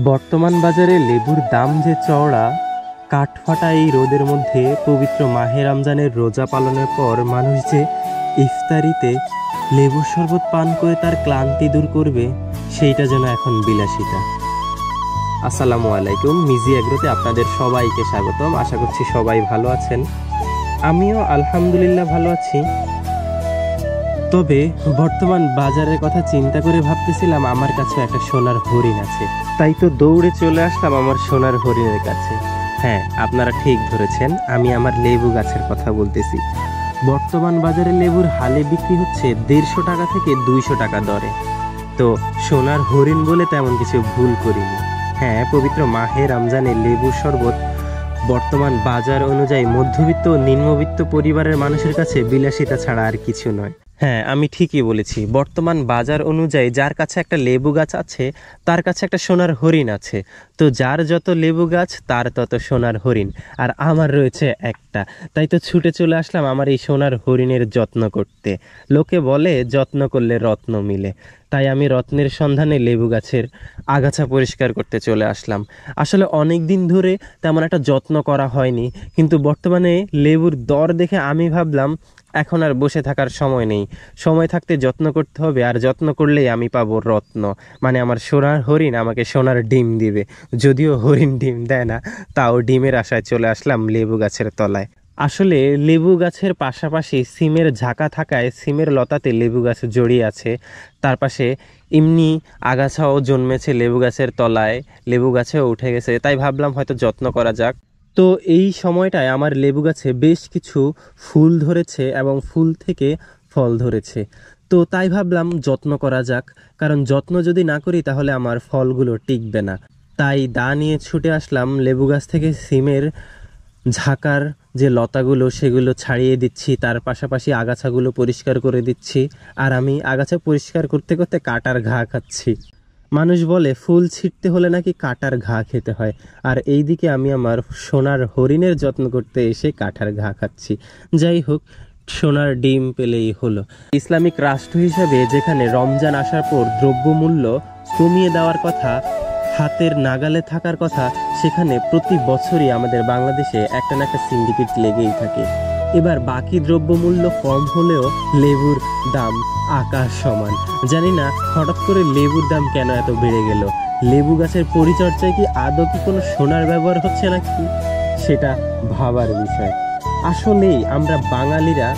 বর্তমান বাজারে লেবুর দাম যে চওড়া, কাঠফাটা এই রোদের মধ্যে পবিত্র মাহে রমজানের রোজা পালনের পর মানুষ যে ইফতারিতে লেবুর শরবত পান করে তার ক্লান্তি দূর করবে, সেইটা যেন এখন বিলাসিতা। আসসালামু আলাইকুম, মিজি এগ্রোতে আপনাদের সবাইকে স্বাগতম। আশা করছি সবাই ভালো আছেন। আমিও আলহামদুলিল্লাহ ভালো আছি। তবে বর্তমান বাজারের কথা চিন্তা করে ভাবতেছিলাম আমার কাছে একটা সোনার হরিণ আছে, তাই তো দৌড়ে চলে আসলাম আমার সোনার হরিণের কাছে। হ্যাঁ, আপনারা ঠিক ধরেছেন, আমি আমার লেবু গাছের কথা বলতেছি। বর্তমান বাজারে লেবুর হালে বিক্রি হচ্ছে 150 টাকা থেকে 200 টাকা দরে। তো সোনার হরিণ বলে তেমন কিছু ভুল করিনি। হ্যাঁ, পবিত্র মাহে রমজানে লেবুর শরবত বর্তমান বাজার অনুযায়ী মধ্যবিত্ত ও নিম্নবিত্ত পরিবারের মানুষের কাছে বিলাসিতা ছাড়া আর কিছু নয়। হ্যাঁ, আমি ঠিকই বলেছি। বর্তমান বাজার অনুযায়ী যার কাছে একটা লেবু গাছ আছে তার কাছে একটা সোনার হরিণ আছে। তো যার যত লেবু গাছ তার তত সোনার হরিণ, আর আমার রয়েছে একটা। তাই তো ছুটে চলে আসলাম আমার এই সোনার হরিণের যত্ন করতে। লোকে বলে যত্ন করলে রত্ন মিলে, তাই আমি রত্নের সন্ধানে লেবু গাছের আগাছা পরিষ্কার করতে চলে আসলাম। আসলে অনেক দিন ধরে তেমন একটা যত্ন করা হয়নি, কিন্তু বর্তমানে লেবুর দর দেখে আমি ভাবলাম এখন আর বসে থাকার সময় নেই, সময় থাকতে যত্ন করতে হবে। আর যত্ন করলেই আমি পাবো রত্ন, মানে আমার সোনার হরিণ আমাকে সোনার ডিম দিবে। যদিও হরিণ ডিম দেয় না, তাও ডিমের আশায় চলে আসলাম লেবু গাছের তলায়। আসলে লেবু গাছের পাশাপাশি সিমের ঝাঁকা থাকায় সিমের লতাতে লেবু গাছ জড়িয়ে আছে। তার পাশে এমনি আগাছাও জন্মেছে লেবু গাছের তলায়, লেবু গাছেও উঠে গেছে। তাই ভাবলাম হয়তো যত্ন করা যাক। তো এই সময়টায় আমার লেবু গাছে বেশ কিছু ফুল ধরেছে এবং ফুল থেকে ফল ধরেছে। তো তাই ভাবলাম যত্ন করা যাক, কারণ যত্ন যদি না করি তাহলে আমার ফলগুলো টিকবে না। তাই দা নিয়ে ছুটে আসলাম লেবু গাছ থেকে সিমের ঝাঁকার যে লতাগুলো সেগুলো ছাড়িয়ে দিচ্ছি, তার পাশাপাশি আগাছাগুলো পরিষ্কার করে দিচ্ছি। আর আমি আগাছা পরিষ্কার করতে করতে কাটার ঘা খাচ্ছি। মানুষ বলে ফুল ছিঁড়তে হলে নাকি কাটার ঘা খেতে হয়, আর এই দিকে আমি আমার সোনার হরিণের যত্ন করতে এসে কাটার ঘা খাচ্ছি। যাই হোক, সোনার ডিম পেলেই হলো। ইসলামিক রাষ্ট্র হিসাবে যেখানে রমজান আসার পর দ্রব্যমূল্য কমিয়ে দেওয়ার কথা, হাতের নাগালে থাকার কথা, সেখানে প্রতি বছরই আমাদের বাংলাদেশে একটা না একটা সিন্ডিকেট লেগেই থাকে। এবার বাকি দ্রব্যমূল্য কম হলেও লেবুর দাম আকাশ সমান। জানি না হঠাৎ করে লেবুর দাম কেন এত বেড়ে গেল। লেবু গাছের পরিচর্যায় কি আদৌ কি কোনো সোনার ব্যবহার হচ্ছে নাকি, সেটা ভাবার বিষয়। আসলেই আমরা বাঙালিরা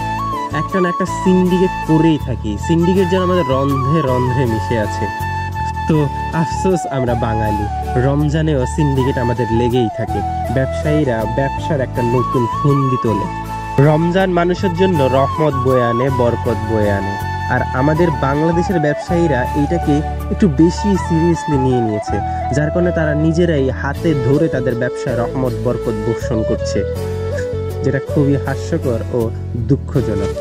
একটা না একটা সিন্ডিকেট করেই থাকি। সিন্ডিকেট যেন আমাদের রন্ধ্রে রন্ধ্রে মিশে আছে। তো আফসোস, আমরা বাঙালি, রমজানেও সিন্ডিকেট আমাদের লেগেই থাকে। ব্যবসায়ীরা ব্যবসার একটা নতুন ফন্দি তোলে। রমজান মানুষের জন্য রহমত বয়ে আনে, বরকত বয়ে আনে। আর আমাদের বাংলাদেশের ব্যবসায়ীরা এইটাকে একটু বেশি সিরিয়াসলি নিয়ে নিয়েছে, যার কারণে তারা নিজেরাই হাতে ধরে তাদের ব্যবসায় রহমত বরকত বর্ষণ করছে, যেটা খুবই হাস্যকর ও দুঃখজনক।